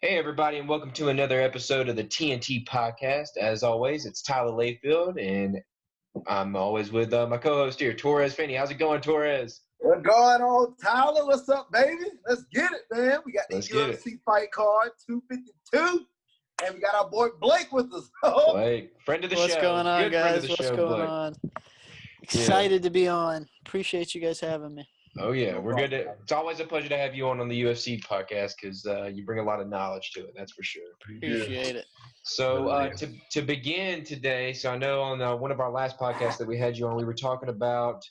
Hey, everybody, and welcome to another episode of the TNT podcast. As always, it's Tyler Layfield, and I'm always with my co-host here, Torrez Finney. How's it going, Torrez? What's going on, Tyler? What's up, baby? Let's get it, man. We got the UFC fight card, 252, and we got our boy Blake with us. Blake, friend of the show. What's going on, Good guys? What's show, going Blake. on? Excited to be on. Appreciate you guys having me. Oh, yeah. No We're problem. good. It's always a pleasure to have you on the UFC podcast because you bring a lot of knowledge to it. That's for sure. Appreciate it. So to begin today, so I know on one of our last podcasts that we had you on, we were talking about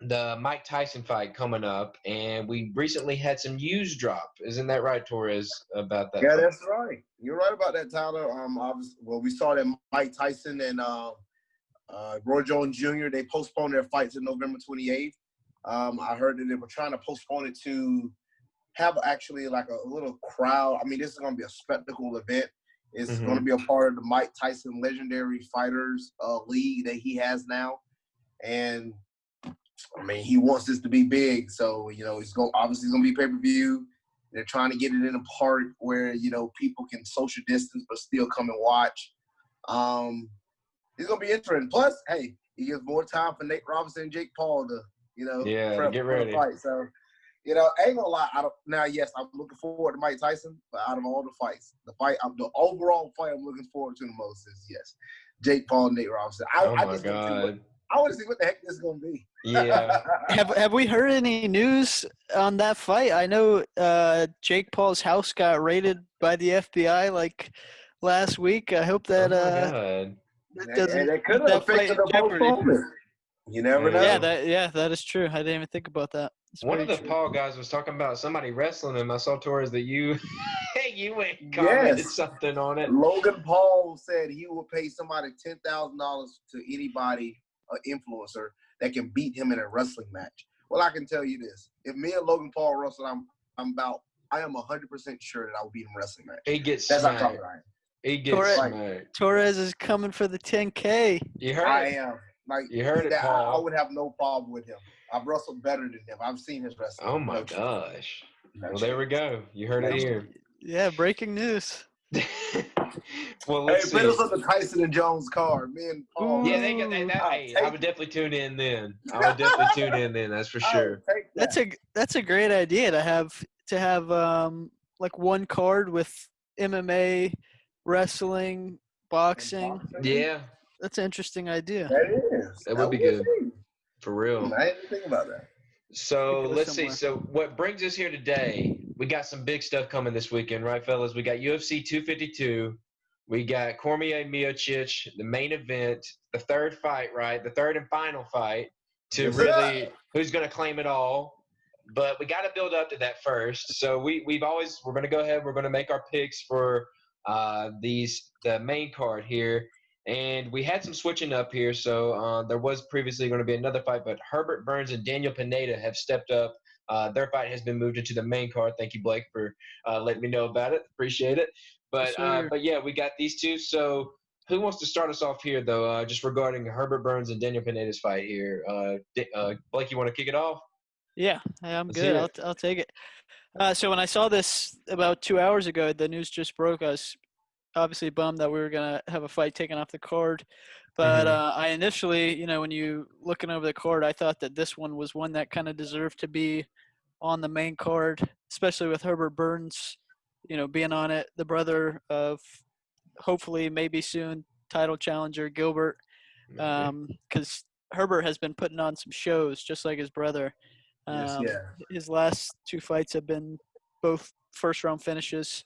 the Mike Tyson fight coming up, and we recently had some news drop. Isn't that right, Torrez, about that? Yeah, fight? that's right. You're right about that, Tyler. Obviously, we saw that Mike Tyson and Roy Jones Jr., they postponed their fights on November 28th. I heard that they were trying to postpone it to have actually like a little crowd. I mean, this is going to be a spectacle event. It's going to be a part of the Mike Tyson Legendary Fighters League that he has now. And, I mean, he wants this to be big. So, it's obviously going to be pay-per-view. They're trying to get it in a part where, people can social distance but still come and watch. It's going to be interesting. Plus, hey, he gives more time for Nate Robinson and Jake Paul to, prep get for ready. the fight. So, I ain't gonna lie. Yes, I'm looking forward to Mike Tyson, but out of all the fights, the overall fight I'm looking forward to the most is, Jake Paul and Nate Robinson. Oh, my God. I want to see what the heck this is going to be. Yeah. Have we heard any news on that fight? I know Jake Paul's house got raided by the FBI like last week. I hope that God. that doesn't That could put have that fight affected in the jeopardy. postponement. You never know. Yeah, that is true. I didn't even think about that. It's One of the very true. Paul guys was talking about somebody wrestling him. I saw, Torres, that you went and commented something on it. Logan Paul said he would pay somebody $10,000 to anybody, an influencer, that can beat him in a wrestling match. Well, I can tell you this. If me and Logan Paul wrestle, I am 100% sure that I will beat him in a wrestling match. He gets That's smacked. how tough I am. He gets smacked. Torrez is coming for the 10K. You heard I it. am. You heard it, I Paul. would have no problem with him. I've wrestled better than him. I've seen his wrestling. Oh, my gosh. Well, there we go. You heard it here. Yeah, breaking news. Well, let's put see. us on the Tyson and Jones card. Me and Paul. Yeah, they got that. I would definitely tune in then. That's for sure. That's a great idea to have like one card with MMA, wrestling, boxing. Yeah. That's an interesting idea. That is. That would be good. For real. I didn't think about that. So let's see. So what brings us here today, we got some big stuff coming this weekend, right, fellas? We got UFC 252. We got Cormier Miocic, the main event, the third fight, right? The third and final fight to really who's going to claim it all. But we got to build up to that first. So we're going to go ahead. We're going to make our picks for the main card here. And we had some switching up here. So there was previously going to be another fight, but Herbert Burns and Daniel Pineda have stepped up. Their fight has been moved into the main card. Thank you, Blake, for letting me know about it. Appreciate it. But yeah, we got these two. So who wants to start us off here, though, just regarding Herbert Burns and Daniel Pineda's fight here? Blake, you want to kick it off? Yeah, I'm good. I'll take it. So when I saw this about 2 hours ago, the news just broke. I was obviously bummed that we were going to have a fight taken off the card. But I initially, when you looking over the card, I thought that this one was one that kind of deserved to be on the main card, especially with Herbert Burns, being on it, the brother of hopefully maybe soon title challenger Gilbert, because Herbert has been putting on some shows just like his brother. His last two fights have been both first-round finishes.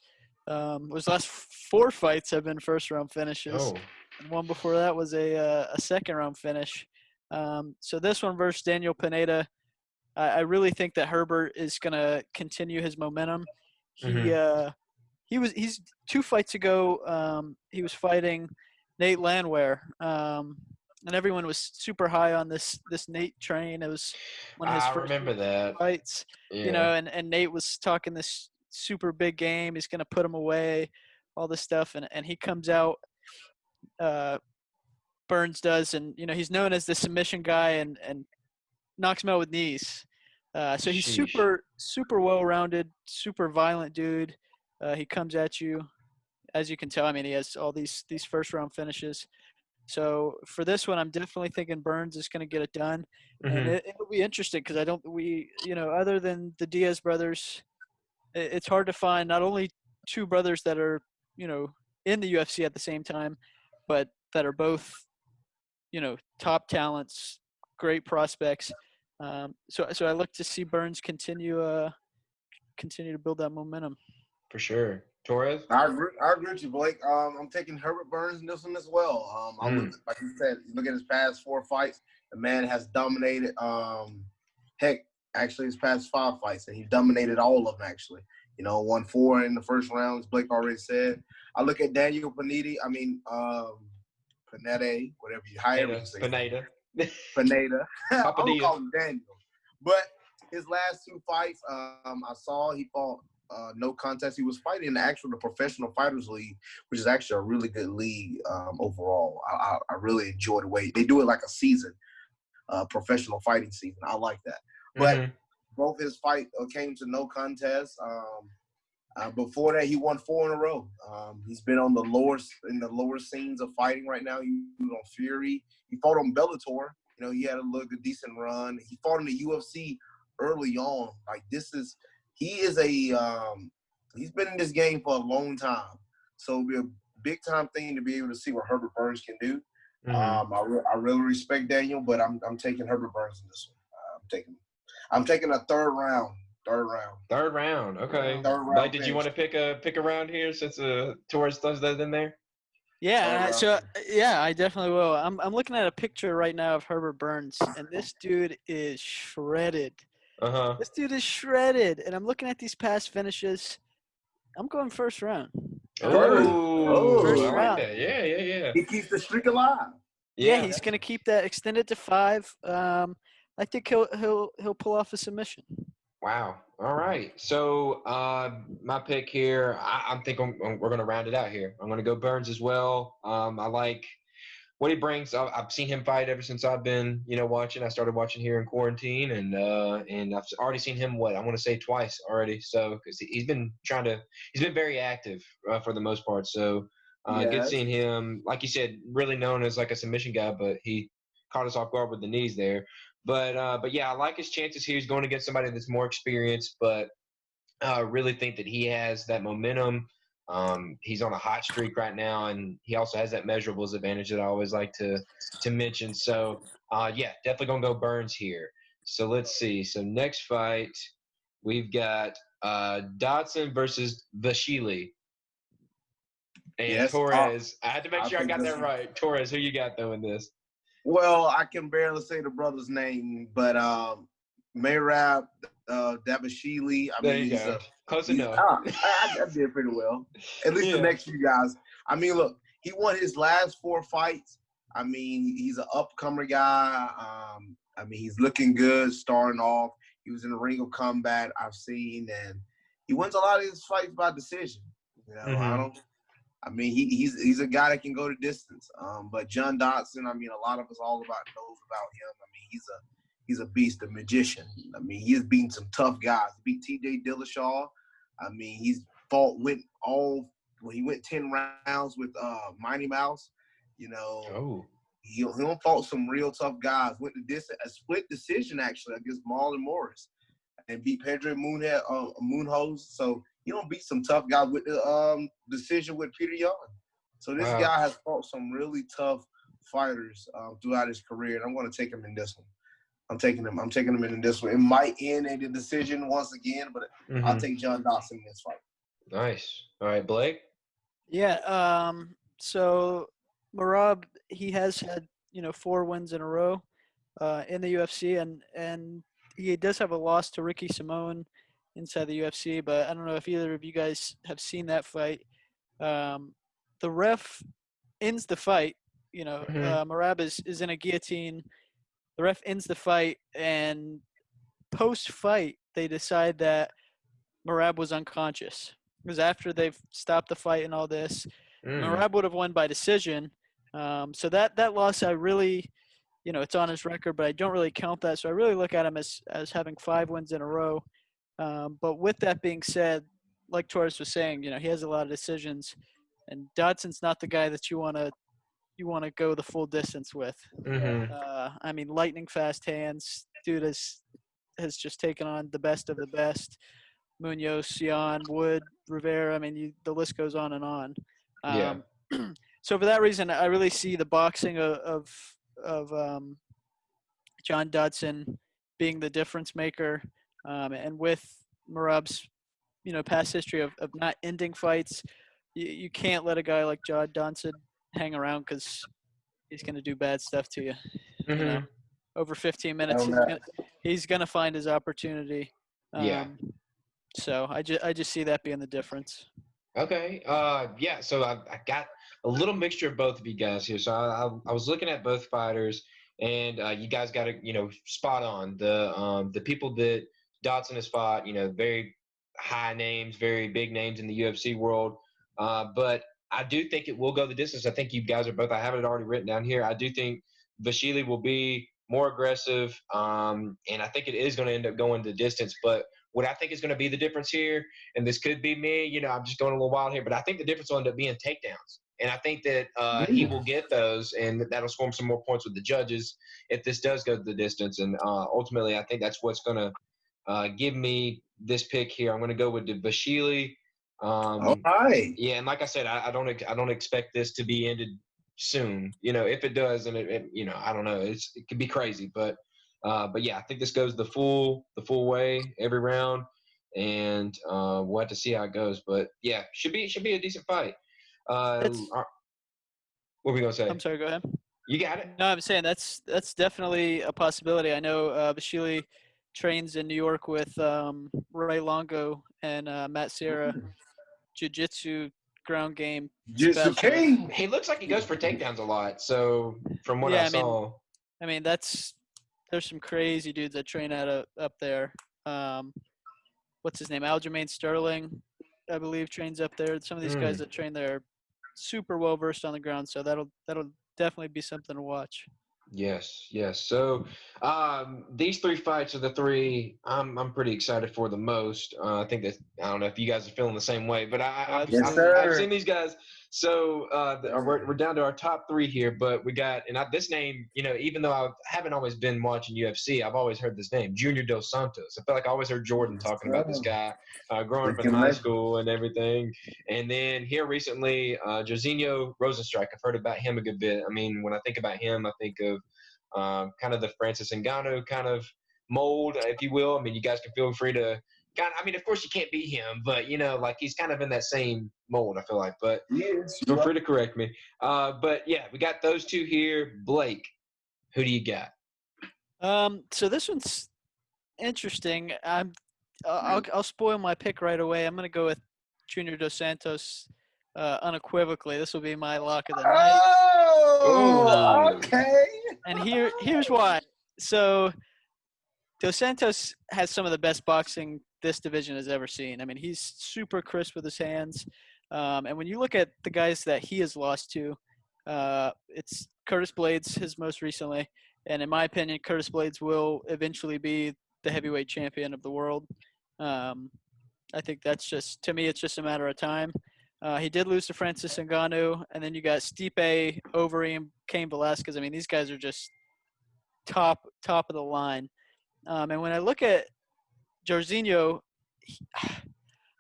His last four fights have been first-round finishes. Oh. And one before that was a second-round finish. So this one versus Daniel Pineda, I really think that Herbert is going to continue his momentum. He's 2 fights ago. He was fighting Nate Landwehr, and everyone was super high on this Nate train. It was one of his first fights, and Nate was talking this super big game. He's going to put him away, all this stuff, and he comes out. Burns does, and he's known as the submission guy, and knocks him out with knees. So he's Sheesh. super well-rounded, super violent dude. He comes at you, as you can tell. I mean, he has all these first-round finishes. So for this one, I'm definitely thinking Burns is going to get it done, and it'll be interesting because other than the Diaz brothers, it's hard to find not only two brothers that are in the UFC at the same time, but that are both top talents, great prospects. So I look to see Burns continue to build that momentum. For sure. Torrez? I agree with you, Blake. I'm taking Herbert Burns in this one as well. Like you said, look at his past 4 fights. The man has dominated. Actually, his past 5 fights, and he dominated all of them. Actually, won 4 in the first round, as Blake already said. I look at Daniel Panetta. Panetta, whatever you say. Pineda. Pineda. I'm gonna Papadilla. call him Daniel. But his last 2 fights, I saw he fought no contest. He was fighting in the Professional Fighters League, which is actually a really good league overall. I really enjoy the way they do it, like a season, professional fighting season. I like that. But both his fights came to no contest. Before that, he won 4 in a row. He's been on the lower scenes of fighting right now. He was on Fury. He fought on Bellator. He had a decent run. He fought in the UFC early on. He's been in this game for a long time. So it'll be a big time thing to be able to see what Herbert Burns can do. I really respect Daniel, but I'm taking Herbert Burns in this one. I'm taking a third round. Third round. Okay. Third round. Like, did you want to pick a round here since Torres throws that in there? Yeah, I definitely will. I'm looking at a picture right now of Herbert Burns, and this dude is shredded. This dude is shredded, and I'm looking at these past finishes. I'm going first round. First round. like that. Yeah. He keeps the streak alive. Yeah, he's gonna keep that, extend it to 5. I think he'll pull off a submission. Wow. All right. So my pick here, I think we're going to round it out here. I'm going to go Burns as well. I like what he brings. I've seen him fight ever since I've been, watching. I started watching here in quarantine, and I've already seen him, I want to say twice already. So because he's been very active for the most part. So good seeing him. Like you said, really known as like a submission guy, but he caught us off guard with the knees there. But yeah, I like his chances here. He's going against somebody that's more experienced, but I really think that he has that momentum. He's on a hot streak right now, and he also has that measurables advantage that I always like to mention. So, yeah, definitely going to go Burns here. So let's see. So next fight, we've got Dodson versus Vashili. And Torrez. I had to make sure I got that right. Torrez, who you got, though, in this? Well, I can barely say the brother's name, but Merab Davashili. There you go. Close enough. I did pretty well. At least the next few guys. Look, he won his last 4 fights. He's an upcomer guy. He's looking good starting off. He was in the Ring of Combat, I've seen, and he wins a lot of his fights by decision. He's a guy that can go the distance. But John Dodson, a lot of us knows about him. He's a beast, a magician. He has beaten some tough guys. He beat T.J. Dillashaw. He's when he went 10 rounds with Mighty Mouse. He fought some real tough guys. Went to a split decision actually against Marlon Morris, and beat Pedro Munhoz. So he don't beat some tough guys with the decision with Peter Yan. So this guy has fought some really tough fighters throughout his career, and I'm going to take him in this one. I'm taking him in this one. It might end in a decision once again, but I'll take John Dodson in this fight. Nice. All right, Blake? Yeah, so Merab, he has had, 4 wins in a row in the UFC, and he does have a loss to Ricky Simone inside the UFC, but I don't know if either of you guys have seen that fight. The ref ends the fight. Merab is in a guillotine. The ref ends the fight, and post-fight, they decide that Merab was unconscious. Because after they've stopped the fight and all this, Merab would have won by decision. So that loss, I really it's on his record, but I don't really count that. So I really look at him as having 5 wins in a row. But with that being said, like Torrez was saying, he has a lot of decisions, and Dodson's not the guy that you want to go the full distance with. I mean, lightning fast hands. Dude has just taken on the best of the best. Munoz, Sion, Wood, Rivera. I mean, the list goes on and on. So for that reason, I really see the boxing of John Dodson being the difference maker, and with Merab's past history of not ending fights, you can't let a guy like John Dodson hang around because he's going to do bad stuff to you. Over 15 minutes, he's gonna find his opportunity. So I just see that being the difference. Okay. So I got a little mixture of both of you guys here. So I was looking at both fighters, and you guys got it, spot on. The people that Dodson has fought, very high names, very big names in the UFC world. But I do think it will go the distance. I think you guys are both. I have it already written down here. I do think Vasily will be more aggressive, and I think it is going to end up going the distance. But what I think is going to be the difference here, and this could be me, I'm just going a little wild here, but I think the difference will end up being takedowns. And I think that he will get those, and that'll score him some more points with the judges if this does go the distance. And ultimately, I think that's what's going to give me this pick here. I'm going to go with the Vasily. All right. Yeah, and like I said, I don't expect this to be ended soon. If it does, and I don't know, it could be crazy, but yeah, I think this goes the full way every round, and we'll have to see how it goes. But yeah, should be a decent fight. What were we gonna say? I'm sorry. Go ahead. You got it. No, I'm saying that's definitely a possibility. I know Vasily trains in New York with Ray Longo and Matt Serra, jiu-jitsu, ground game. Jiu-jitsu king. He looks like he goes for takedowns a lot. So from what I saw, I mean there's some crazy dudes that train up there. What's his name? Aljamain Sterling, I believe, trains up there. Some of these guys that train there are super well versed on the ground, so that'll definitely be something to watch. Yes. So these three fights are the three I'm pretty excited for the most. I think that I don't know if you guys are feeling the same way, but I've seen these guys. So we're down to our top three here, but we got this name. Even though I haven't always been watching UFC, I've always heard this name, Junior Dos Santos. I feel like I always heard Jordan talking about this guy growing up in high school and everything. And then here recently, Jairzinho Rozenstruik. I've heard about him a good bit. I mean, when I think about him, I think of kind of the Francis Ngannou kind of mold, if you will. I mean, you guys can feel free to of course you can't be him, but like he's kind of in that same mold, I feel like. But feel free to correct me. But yeah, we got those two here. Blake, who do you got? So this one's interesting. I'll spoil my pick right away. I'm gonna go with Junior Dos Santos unequivocally. This will be my lock of the night. Oh, okay. And here's why. So Dos Santos has some of the best boxing this division has ever seen. I mean, he's super crisp with his hands. And when you look at the guys that he has lost to, it's Curtis Blades, his most recently. And in my opinion, Curtis Blades will eventually be the heavyweight champion of the world. I think that's just, to me, it's just a matter of time. He did lose to Francis Ngannou, and then you got Stipe, Overeem, Cain Velasquez. I mean, these guys are just top of the line. And when I look at Jairzinho,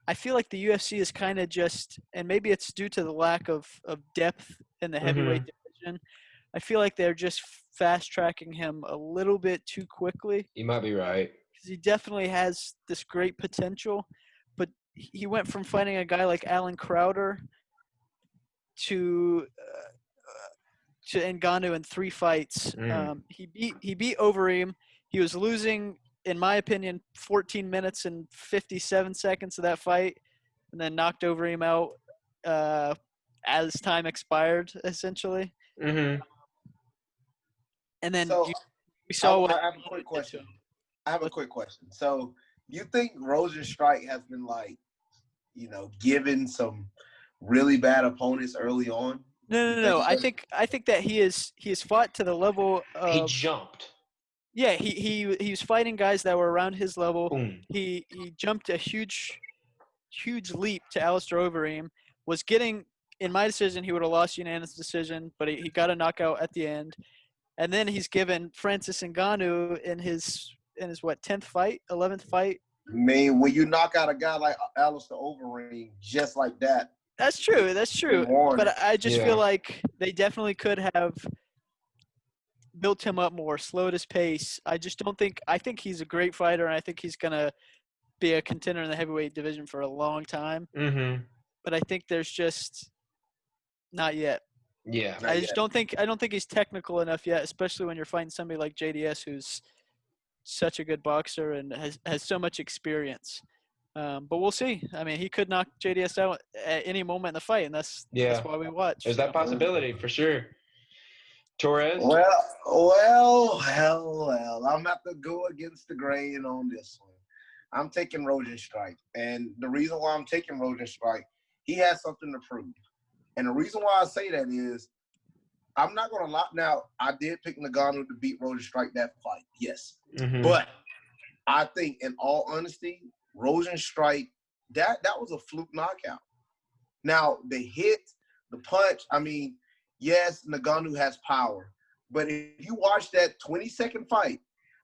I feel like the UFC is kind of just, and maybe it's due to the lack of depth in the heavyweight division, I feel like they're just fast-tracking him a little bit too quickly. You might be right. Because he definitely has this great potential, but he went from fighting a guy like Alan Crowder to Ngannou in 3 fights. He beat Overeem. He was losing, in my opinion, 14 minutes and 57 seconds of that fight, and then knocked Overeem out as time expired, essentially. Mm-hmm. And then we I saw what. have a quick question. So you think Rozenstruik has been given some really bad opponents early on? No. I think that he has fought to the level of. He jumped. Yeah, he was fighting guys that were around his level. Boom. He jumped a huge leap to Alistair Overeem. Was getting, in my decision, he would have lost unanimous decision, but he got a knockout at the end. And then he's given Francis Ngannou in his 10th fight, 11th fight. I mean, when you knock out a guy like Alistair Overeem just like that. That's true. But I just feel like they definitely could have built him up more, slowed his pace. I think he's a great fighter, and I think he's going to be a contender in the heavyweight division for a long time. Mm-hmm. But I think there's just not yet. Yeah. I don't think he's technical enough yet, especially when you're fighting somebody like JDS, who's such a good boxer and has so much experience. But we'll see. I mean, he could knock JDS out at any moment in the fight, and that's why we watch. There's that possibility for sure. Torrez? Well, I'm have to go against the grain on this one. I'm taking Rosenstrike. And the reason why I'm taking Rosenstrike, he has something to prove. And the reason why I say that is, I'm not going to lie. Now, I did pick Ngannou to beat Rosenstrike that fight, yes. Mm-hmm. But I think, in all honesty, Rosenstrike, that was a fluke knockout. Now, the hit, the punch, I mean, yes, Ngannou has power. But if you watch that 20-second fight,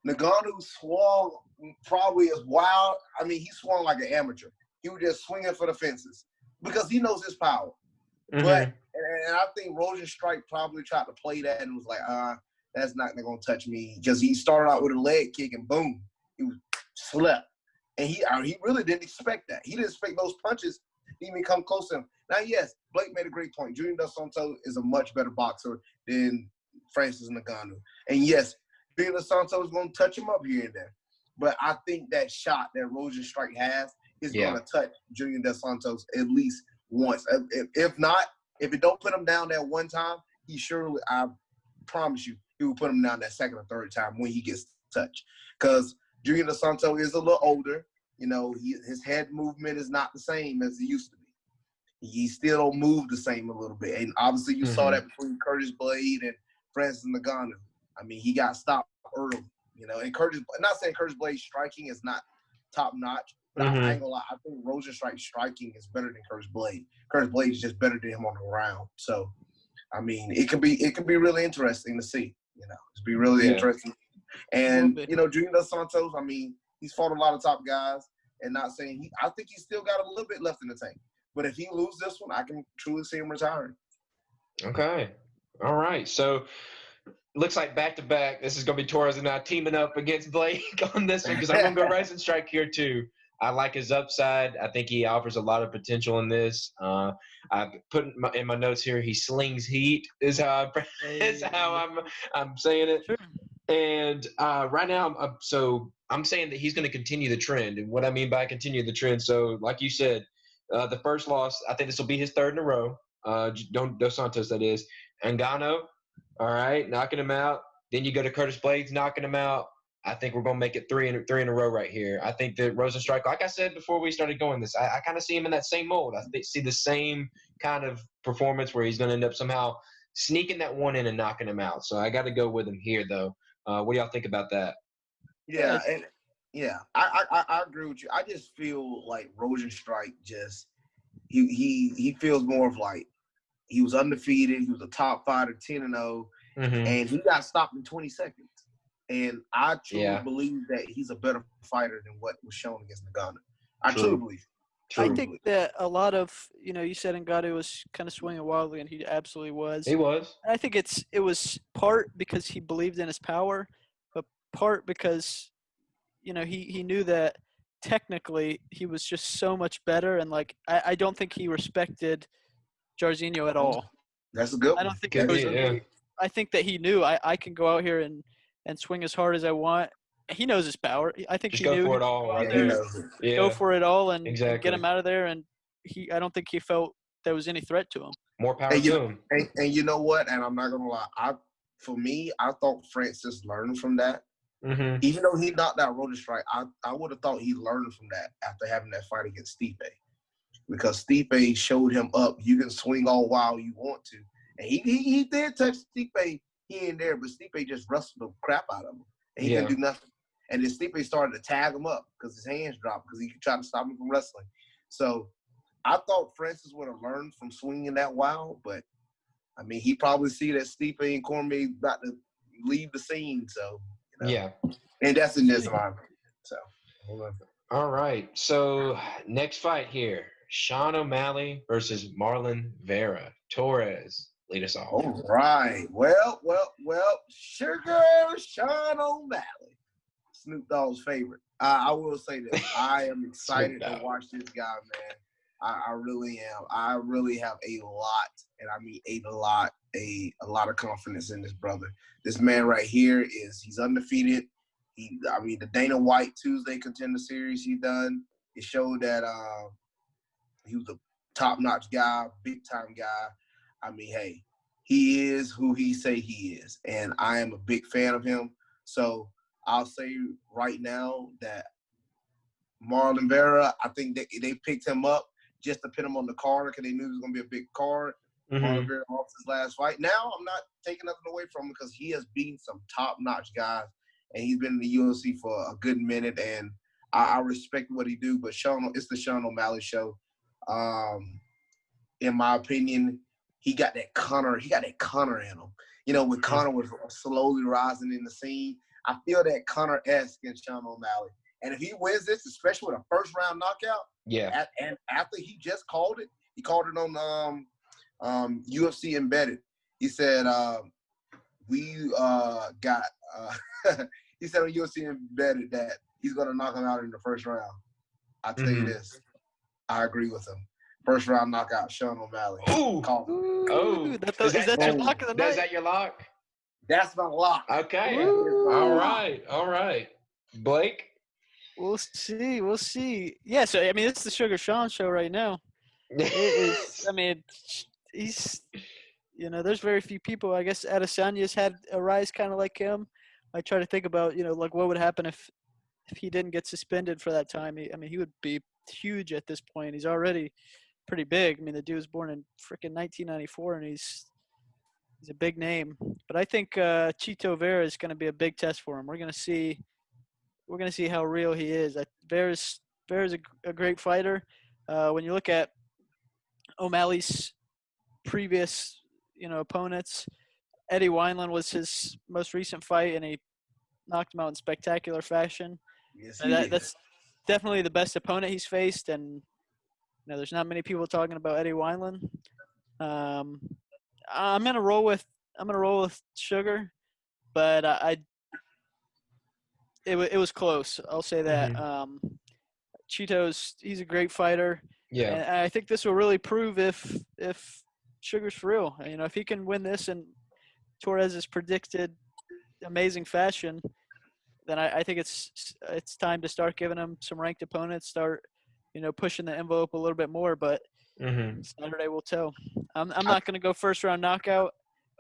Ngannou swung probably as wild. I mean, he swung like an amateur. He was just swinging for the fences because he knows his power. Mm-hmm. But and I think Rosenstrike probably tried to play that and was like, that's not going to touch me, because he started out with a leg kick and boom, he was slept. And he really didn't expect that. He didn't expect those punches to even come close to him. Now, yes, Blake made a great point. Junior Dos Santos is a much better boxer than Francis Ngannou. And yes, Junior Dos Santos is going to touch him up here and there. But I think that shot that Rosenstrike has is going to touch Junior Dos Santos at least once. If not, if it don't put him down that one time, he surely, I promise you, he will put him down that second or third time when he gets touched. Because Junior Dos Santos is a little older. You know, his head movement is not the same as it used to be. He still don't move the same a little bit. And obviously you saw that between Curtis Blade and Francis Ngannou. I mean, he got stopped early. You know, and not saying Curtis Blade's striking is not top notch, but I ain't gonna lie, I think Rosenstrike's striking is better than Curtis Blade. Curtis Blade is just better than him on the ground. So, I mean, it could be really interesting to see. You know, it's be really interesting. And you know, Junior Dos Santos, I mean, he's fought a lot of top guys, and not saying I think he's still got a little bit left in the tank. But if he loses this one, I can truly see him retiring. Okay, all right. So looks like back-to-back, this is going to be Torrez and I teaming up against Blake on this one, because I'm going to go Rosenstrike here too. I like his upside. I think he offers a lot of potential in this. I put in my notes here, he slings heat is how I'm saying it. Sure. And right now, I'm saying that he's going to continue the trend. And what I mean by continue the trend, so like you said, the first loss, I think this will be his third in a row. Dos Santos, that is. Ngannou, all right, knocking him out. Then you go to Curtis Blades, knocking him out. I think we're going to make it three in a row right here. I think that Rosenstrike, like I said before we started going this, I kind of see him in that same mold. I see the same kind of performance where he's going to end up somehow sneaking that one in and knocking him out. So I got to go with him here, though. What do y'all think about that? Yeah, I agree with you. I just feel like Rosenstrike just he feels more of like he was undefeated. He was a top fighter, 10-0, and he got stopped in 20 seconds. And I truly believe that he's a better fighter than what was shown against Ngannou. I truly believe. I think that a lot of, you said Ngannou was kind of swinging wildly, and he absolutely was. He was. And I think it was part because he believed in his power, but part because, he knew that technically he was just so much better, and I don't think he respected Jairzinho at all. That's a good one. I don't think I think that he knew I can go out here and swing as hard as I want. He knows his power. I think just he knew go for it all. Right there. Go for it all and get him out of there. And I don't think he felt there was any threat to him. More power to him. And you know what? And I'm not gonna lie. I thought Francis learned from that. Mm-hmm. Even though he knocked out Rosenstrike, I would have thought he learned from that after having that fight against Stipe, because Stipe showed him up. You can swing all wild you want to, And he did touch Stipe here and there, but Stipe just wrestled the crap out of him. And he couldn't do nothing. And then Stipe started to tag him up because his hands dropped because he tried to stop him from wrestling. So I thought Francis would have learned from swinging that wild, but, I mean, he probably see that Stipe and Cormier about to leave the scene. So, Yeah. And that's in this line. So, all right. So, next fight here. Sean O'Malley versus Marlon Vera. Torrez, lead us off. All right. Well, Sugar Sean O'Malley, Snoop Dogg's favorite. I will say this. I am excited to watch this guy, man. I really am. I really have a lot, and I mean a lot of confidence in this brother. This man right here he's undefeated. The Dana White Tuesday Contender Series he done, it showed that he was a top-notch guy, big-time guy. I mean, hey, he is who he say he is, and I am a big fan of him. So I'll say right now that Marlon Vera, I think they picked him up just to put him on the card because they knew it was going to be a big card. Mm-hmm. Marlon Vera lost his last fight. Now I'm not taking nothing away from him because he has beaten some top-notch guys, and he's been in the UFC for a good minute, and I respect what he do. But it's the Sean O'Malley show. In my opinion, he got that Conor in him. You know, when Conor was slowly rising in the scene, I feel that Conor-esque in Sean O'Malley. And if he wins this, especially with a first-round knockout, and after he just called it, he called it on UFC Embedded. He said, he said on UFC Embedded that he's going to knock him out in the first round. I tell you this, I agree with him. First round knockout, Sean O'Malley. Is that your lock of the night? Is that your lock? That's my lock. Okay. All right. Blake? We'll see. Yeah, so, I mean, it's the Sugar Sean show right now. It is, I mean, he's, there's very few people. I guess Adesanya's had a rise kind of like him. I try to think about, like what would happen if he didn't get suspended for that time. He would be huge at this point. He's already pretty big. I mean, the dude was born in freaking 1994, and he's a big name. But I think Chito Vera is going to be a big test for him. We're going to see how real he is. Vera's a great fighter. When you look at O'Malley's previous, opponents, Eddie Wineland was his most recent fight, and he knocked him out in spectacular fashion. Yes, that's definitely the best opponent he's faced, and there's not many people talking about Eddie Wineland. I'm gonna roll with Sugar, but it was close. I'll say that. Mm-hmm. He's a great fighter. Yeah, and I think this will really prove if Sugar's for real. If he can win this in Torrez's predicted amazing fashion, then I think it's time to start giving him some ranked opponents, start pushing the envelope a little bit more. But Saturday will tell. I'm not going to go first round knockout,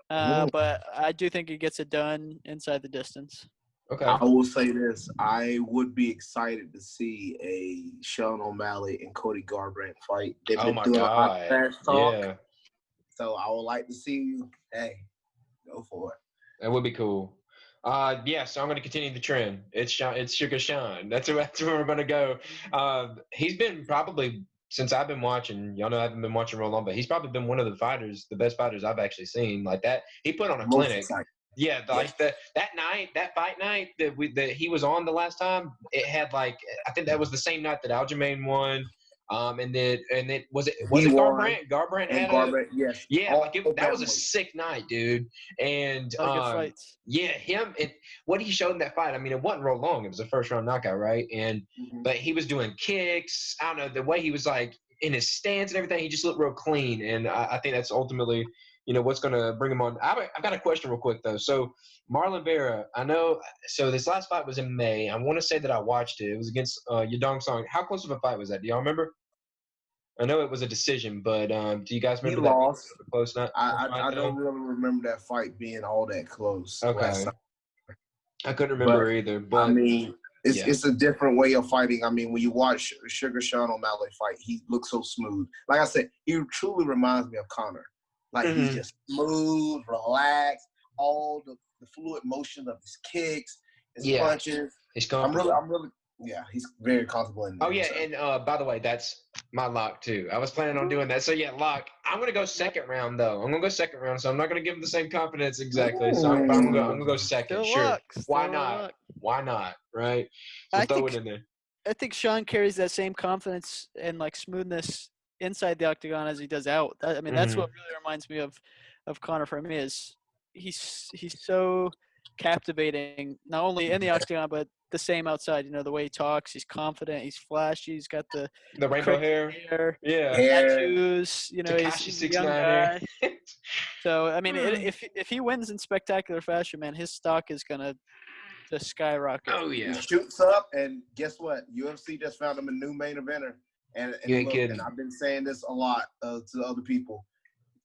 but I do think he gets it done inside the distance. Okay. I will say this: I would be excited to see a Sean O'Malley and Cody Garbrandt fight. They've been doing a lot of trash talk. Yeah. So I would like to see you. Hey, go for it. That would be cool. So I'm going to continue the trend. It's Sugar Sean. That's where we're going to go. He's been probably, since I've been watching, y'all know I haven't been watching real long, but he's probably been one of the best fighters I've actually seen. Like that, he put on a clinic. Exciting. Yeah, that fight night that he was on the last time, it had I think that was the same night that Aljamain won. And then was it Garbrandt? Garbrandt had Garbrandt, yes. Yeah, that was a sick night, dude. And good fights. Yeah, what he showed in that fight. I mean, it wasn't real long. It was a first round knockout, right? And but he was doing kicks. I don't know, the way he was in his stance and everything. He just looked real clean, and I think that's ultimately what's going to bring him on. I've got a question real quick though. So Marlon Vera, I know. So this last fight was in May. I want to say that I watched it. It was against Yadong Song. How close of a fight was that? Do y'all remember? I know it was a decision, but do you guys remember he lost. Close? I don't really remember that fight being all that close. Okay. I couldn't remember either. But I mean, it's a different way of fighting. I mean, when you watch Sugar Sean O'Malley fight, he looks so smooth. Like I said, he truly reminds me of Conor. Like he's just smooth, relaxed, all the fluid motion of his kicks, his punches. He's comfortable. I'm really, he's very comfortable in there. Oh, yeah, and by the way, that's my lock, too. I was planning on doing that. So, yeah, lock. I'm going to go second round, though. I'm going to go second round, so I'm not going to give him the same confidence exactly. So I'm going to go second. Still sure. Luck. Why not? Luck. Why not, right? So throw it in there. I think Sean carries that same confidence and, like, smoothness inside the octagon as he does out. That's what really reminds me of Conor for me is he's so captivating, not only in the octagon, but the same outside. The way he talks, he's confident, he's flashy, he's got the rainbow hair, tattoos. He's a young guy. So I mean, if he wins in spectacular fashion, man, his stock is gonna just skyrocket. Oh yeah, he shoots up, and guess what? UFC just found him a new main eventer, and I've been saying this a lot to other people.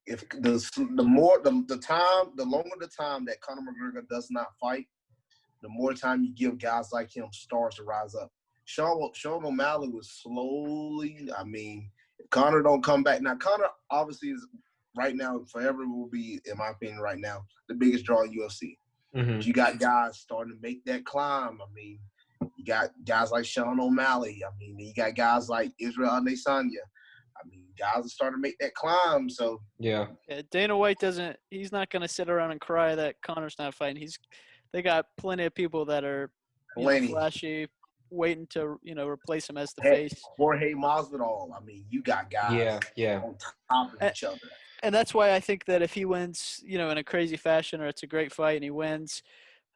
If the longer the time that Conor McGregor does not fight, the more time you give guys like him stars to rise up. Sean O'Malley was slowly. I mean, if Conor don't come back now, Conor obviously is right now forever will be, in my opinion, right now the biggest draw in UFC. You got guys starting to make that climb. I mean, you got guys like Sean O'Malley. I mean, you got guys like Israel Adesanya. I mean, guys are starting to make that climb. So yeah, Dana White he's not going to sit around and cry that Conor's not fighting. They got plenty of people that are flashy, waiting to replace him as the face. Jorge Masvidal. I mean, you got guys on top of each other. And that's why I think that if he wins, in a crazy fashion, or it's a great fight and he wins,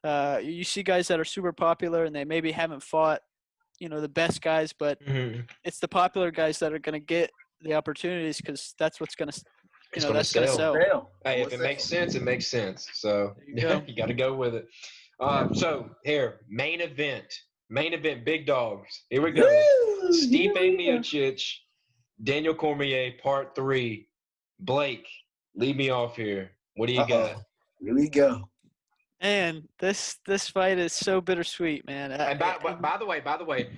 you see guys that are super popular and they maybe haven't fought, the best guys, but it's the popular guys that are going to get the opportunities because that's what's going to, that's going to sell. Hey, if it makes sense, it makes sense. So you got to go with it. So here, main event, big dogs. Here we go. Woo! Stipe Miocic, Daniel Cormier, part 3. Blake, lead me off here. What do you got? Here we go. Man, this fight is so bittersweet, man. And by the way,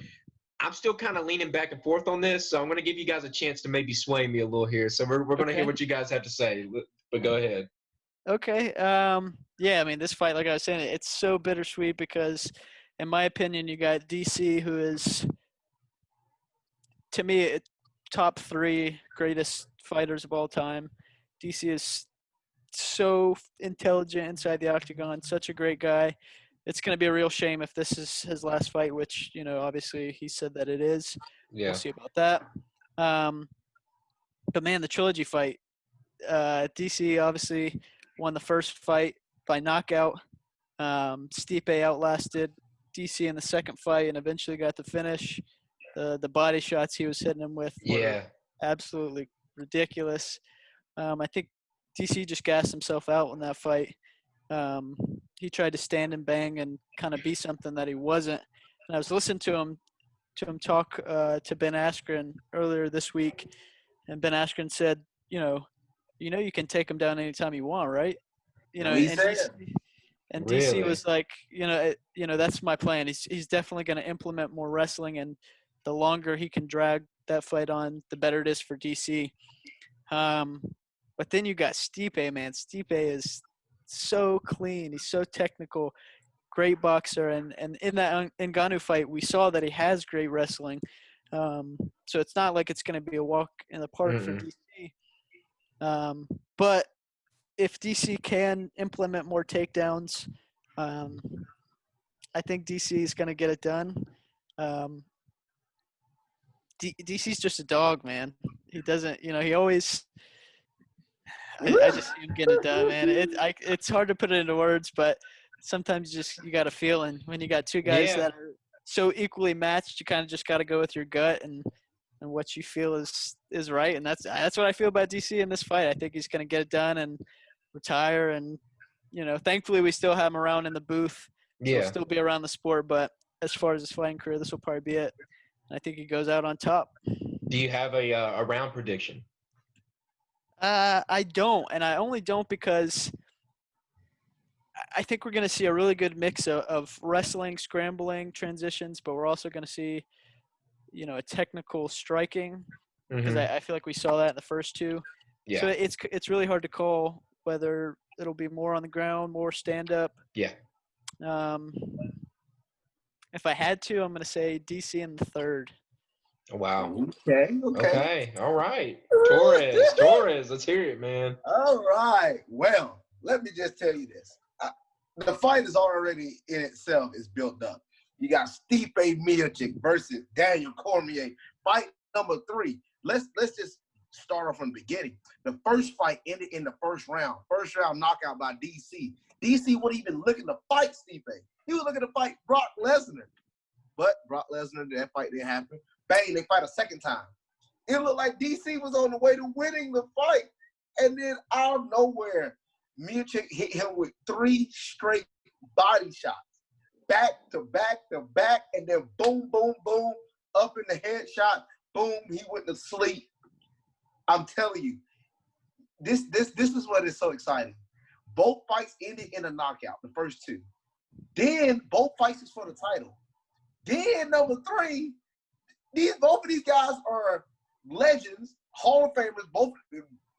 I'm still kind of leaning back and forth on this, so I'm going to give you guys a chance to maybe sway me a little here. So we're going to hear what you guys have to say, but go ahead. Okay. Yeah, I mean, this fight, like I was saying, it's so bittersweet because, in my opinion, you got DC, who is, to me, top 3 greatest fighters of all time. DC is so intelligent inside the octagon, such a great guy. It's going to be a real shame if this is his last fight, which, obviously he said that it is. Yeah. We'll see about that. But, man, the trilogy fight, DC obviously won the first fight by knockout. Stipe outlasted DC in the second fight and eventually got the finish. The body shots he was hitting him with were absolutely ridiculous. I think DC just gassed himself out in that fight. He tried to stand and bang and kind of be something that he wasn't. And I was listening to him talk to Ben Askren earlier this week, and Ben Askren said, you can take him down anytime you want, right? And DC was like, that's my plan. He's definitely going to implement more wrestling, and the longer he can drag that fight on, the better it is for DC. But then you got Stipe, man. Stipe is so clean. He's so technical, great boxer. And in that Ngannou fight, we saw that he has great wrestling. So it's not like it's going to be a walk in the park for DC. But if DC can implement more takedowns, I think DC is going to get it done. DC's just a dog, man. He doesn't, he always – I just see him get it done, man. It's hard to put it into words, but sometimes you got a feeling when you got two guys that are so equally matched. You kind of just got to go with your gut and what you feel is right, and that's what I feel about DC in this fight. I think he's going to get it done and retire, and thankfully we still have him around in the booth. So he'll still be around the sport, but as far as his fighting career, this will probably be it. I think he goes out on top. Do you have a round prediction? I don't, and I only don't because I think we're going to see a really good mix of wrestling, scrambling, transitions, but we're also going to see, a technical striking because I feel like we saw that in the first two. Yeah. So it's really hard to call whether it'll be more on the ground, more stand up. Yeah. If I had to, I'm going to say DC in the third. Wow. Okay. All right. Torrez. Let's hear it, man. All right. Well, let me just tell you this. The fight is already in itself is built up. You got Stipe Miocic versus Daniel Cormier. Fight number 3. Let's just start off from the beginning. The first fight ended in the first round. First round knockout by DC. DC wasn't even looking to fight Stipe. He was looking to fight Brock Lesnar. But Brock Lesnar, that fight didn't happen. Bang, they fight a second time. It looked like DC was on the way to winning the fight. And then out of nowhere, Miocic hit him with 3 straight body shots. Back to back to back, and then boom, boom, boom, up in the headshot. Boom, he went to sleep. I'm telling you, this is what is so exciting. Both fights ended in a knockout, the first 2. Then both fights is for the title. Then number 3, both of these guys are legends, Hall of Famers. Both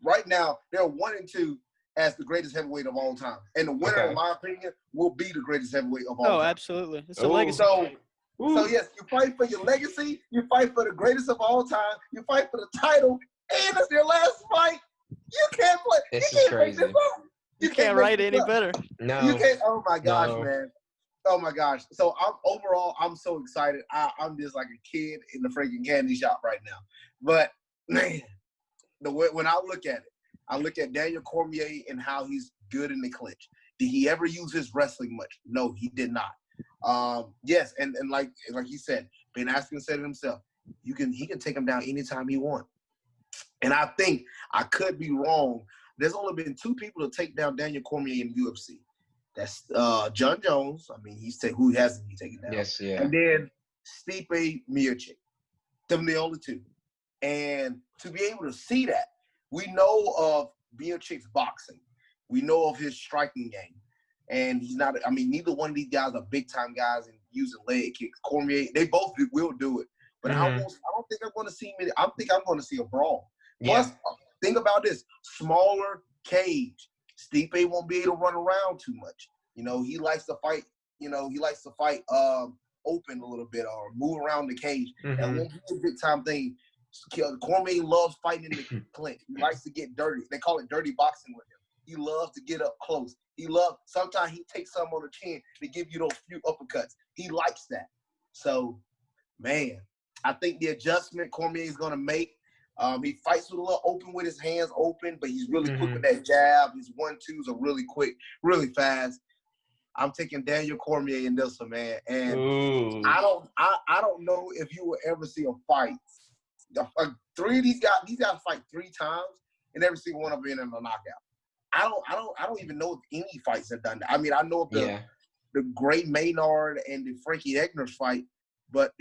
right now they're 1 and 2 as the greatest heavyweight of all time, and the winner, in my opinion, will be the greatest heavyweight of all time. Oh, absolutely, it's a legacy. So yes, you fight for your legacy, you fight for the greatest of all time, you fight for the title, and it's your last fight. You can't play. This you is can't crazy. Make this up. You can't write any better. No. You can't. Oh my gosh, No. man. Oh my gosh. So I'm so excited. I'm just like a kid in the freaking candy shop right now. But man, when I look at it, I look at Daniel Cormier and how he's good in the clinch. Did he ever use his wrestling much? No, he did not. Yes, and like he said, Ben Askren said it himself. He can take him down anytime he wants. And I think I could be wrong. There's only been 2 people to take down Daniel Cormier in UFC. That's John Jones. I mean, who hasn't he taken down? Yes, yeah. And then Stipe Miocic. Them the only 2. And to be able to see that, we know of Miocic's boxing. We know of his striking game. And he's not, I mean, neither one of these guys are big-time guys in using leg kicks. Cormier, they both will do it. But I don't think I'm going to see many. I think I'm going to see a brawl. Yeah. Plus, think about this. Smaller cage. Stipe won't be able to run around too much. You know, he likes to fight, open a little bit or move around the cage. Mm-hmm. That won't be a big-time thing. Cormier loves fighting in the clinch. He likes to get dirty. They call it dirty boxing with him. He loves to get up close. Sometimes he takes some on the chin to give you those few uppercuts. He likes that. So, man, I think the adjustment Cormier is going to make, he fights with a little open with his hands open, but he's really quick with that jab. His 1-2s are really quick, really fast. I'm taking Daniel Cormier in this one, man. And I don't know if you will ever see a fight. 3 of these guys fight 3 times, and every single one of them in a knockout. I don't even know if any fights have done that. I mean, I know of the great Maynard and the Frankie Edgar's fight, but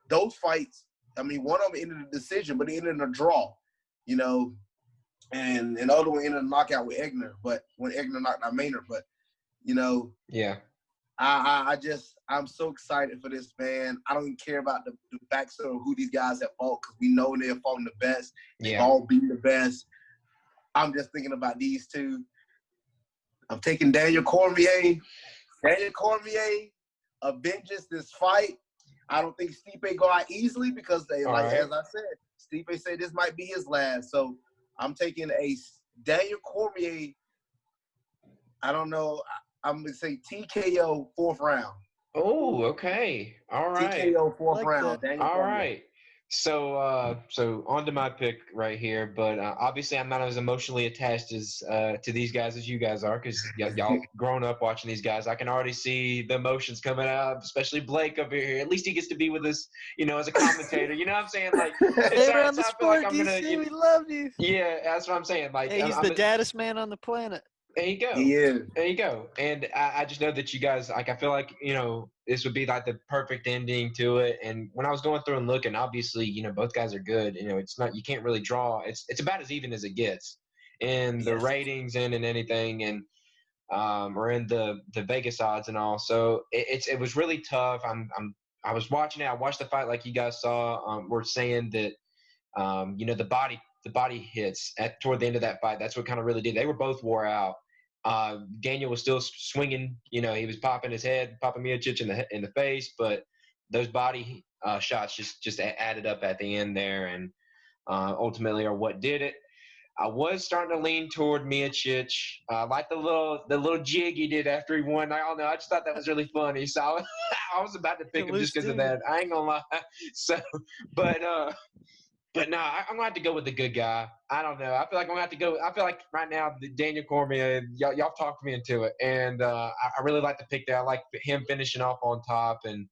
those fights, I mean, one of them ended in a decision, but it ended in a draw, you know, and the other one ended in a knockout with Egner, but when Egner knocked out Maynard, but you know, I'm so excited for this, man. I don't even care about the backstory of who these guys have fought because we know they're fighting the best. They've all beaten the best. I'm just thinking about these 2. I'm taking Daniel Cormier. Daniel Cormier avenges this fight. I don't think Stipe go out easily because as I said, Stipe said this might be his last. So I'm taking a Daniel Cormier. I don't know. I'm gonna say TKO 4th round. Oh, okay. All right. TKO 4th round. Daniel All Cormier. right. So on to my pick right here, but obviously I'm not as emotionally attached as to these guys as you guys are, because y'all grown up watching these guys. I can already see the emotions coming out, especially Blake up here. At least he gets to be with us, you know, as a commentator. You know what I'm saying? Like, Favorite on the sport, DC, we love you. Yeah, that's what I'm saying. Like, hey, he's the daddest man on the planet. There you go. He is. There you go. And I just know that you guys, like, I feel like, you know, this would be like the perfect ending to it. And when I was going through and looking, obviously, you know, both guys are good. You know, it's not, you can't really draw. It's about as even as it gets in the ratings and in anything, and or in the Vegas odds and all. So it was really tough. I was watching it. I watched the fight like you guys saw. We're saying that The body hits toward the end of that fight. That's what kind of really did. They were both wore out. Daniel was still swinging. He was popping his head, popping Miocic in the face, but those body shots just added up at the end there, and ultimately are what did it. I was starting to lean toward Miocic. I like the little jig he did after he won. I don't know. I just thought that was really funny. So I was about to pick him just because of that. I ain't gonna lie. So, but no, I'm gonna have to go with the good guy. I don't know. I feel like I'm gonna have to go. I feel like right now, Daniel Cormier, y'all talked me into it, and I really like the pick there. I like him finishing off on top, and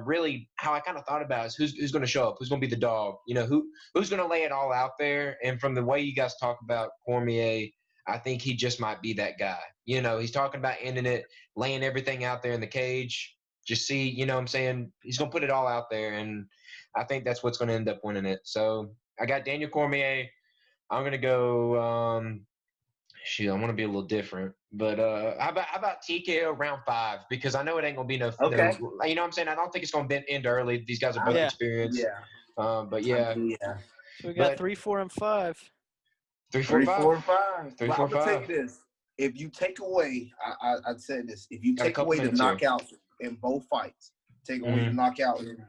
really how I kind of thought about is who's going to show up, who's going to be the dog, who's going to lay it all out there. And from the way you guys talk about Cormier, I think he just might be that guy. He's talking about ending it, laying everything out there in the cage. Just see, what I'm saying? He's going to put it all out there, and I think that's what's going to end up winning it. So I got Daniel Cormier. I'm going to go I want to be a little different, but how about TKO round 5? Because I know it ain't gonna be no. Okay. No, you know what I'm saying? I don't think it's gonna end early. These guys are both experienced. Yeah. But yeah. So we got 3, 4, and 5. 3, 4, 5. 3, 4, 5. 3, 4, 5. I'm gonna tell you this: if you take away, I'd say this: if you take away the knockouts in both fights, take away the knockout in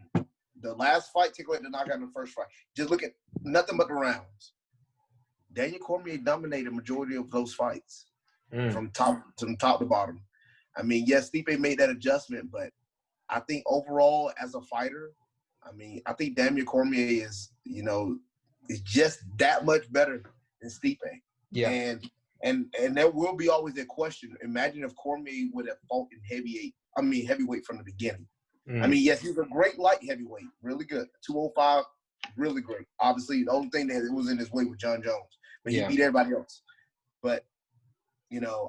the last fight, take away the knockout in the first fight. Just look at nothing but the rounds. Daniel Cormier dominated majority of those fights from top to bottom. I mean, yes, Stipe made that adjustment, but I think overall as a fighter, I think Daniel Cormier is just that much better than Stipe. Yeah. And there will be always a question. Imagine if Cormier would have fought in heavyweight from the beginning. Yes, he's a great light heavyweight, really good. 205, really great. Obviously, the only thing that was in his way was John Jones. But he beat everybody else. But,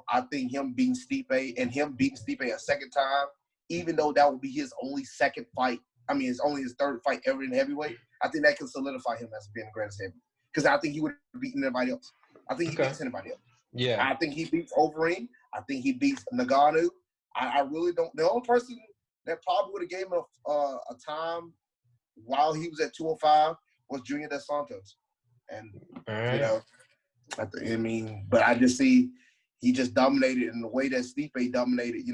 I think him beating Stipe and him beating Stipe a second time, even though that would be his only second fight, it's only his third fight ever in heavyweight, I think that can solidify him as being the greatest heavyweight. Because I think he would have beaten everybody else. I think he beats anybody else. Yeah. I think he beats Overeem. I think he beats Ngannou. I really don't. The only person that probably would have gave him a time while he was at 205 was Junior Dos Santos. And, but I just see he just dominated in the way that Stipe dominated,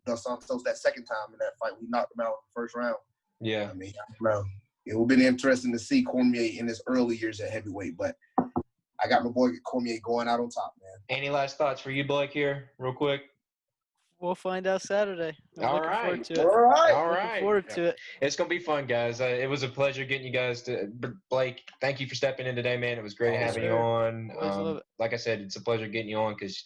Dos Santos that second time in that fight. We knocked him out in the first round. Yeah. I don't know. It would have been interesting to see Cormier in his early years at heavyweight, but I got my boy Cormier going out on top, man. Any last thoughts for you, Blake, here, real quick? We'll find out Saturday. All right. Looking forward to it. It's going to be fun, guys. It was a pleasure getting you guys to – Blake, thank you for stepping in today, man. It was great having you on. Love it. Like I said, it's a pleasure getting you on because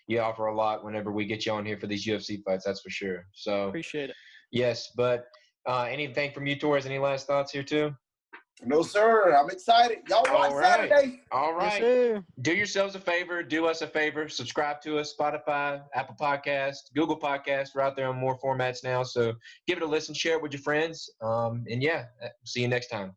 you offer a lot whenever we get you on here for these UFC fights, that's for sure. So appreciate it. Yes, but anything from you, Torrez? Any last thoughts here too? No, sir. I'm excited. Y'all watch Saturday. All right. Yes, do yourselves a favor. Do us a favor. Subscribe to us. Spotify, Apple Podcasts, Google Podcasts. We're out there on more formats now. So give it a listen. Share it with your friends. And see you next time.